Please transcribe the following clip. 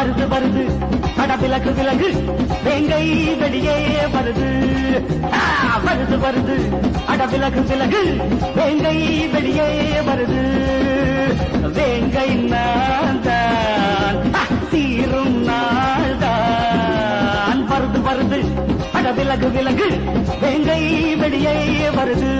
வருது வருது அட விலகு விலகு வேங்கை வெளியே வருது வருது வருது அட விலகு விலகு வேங்கை வெளியே வருது வேங்கை நாள்தான் தீரும் நாள்தான் வருது வருது அட விலகு விலகு வேங்கை வெளியே வருது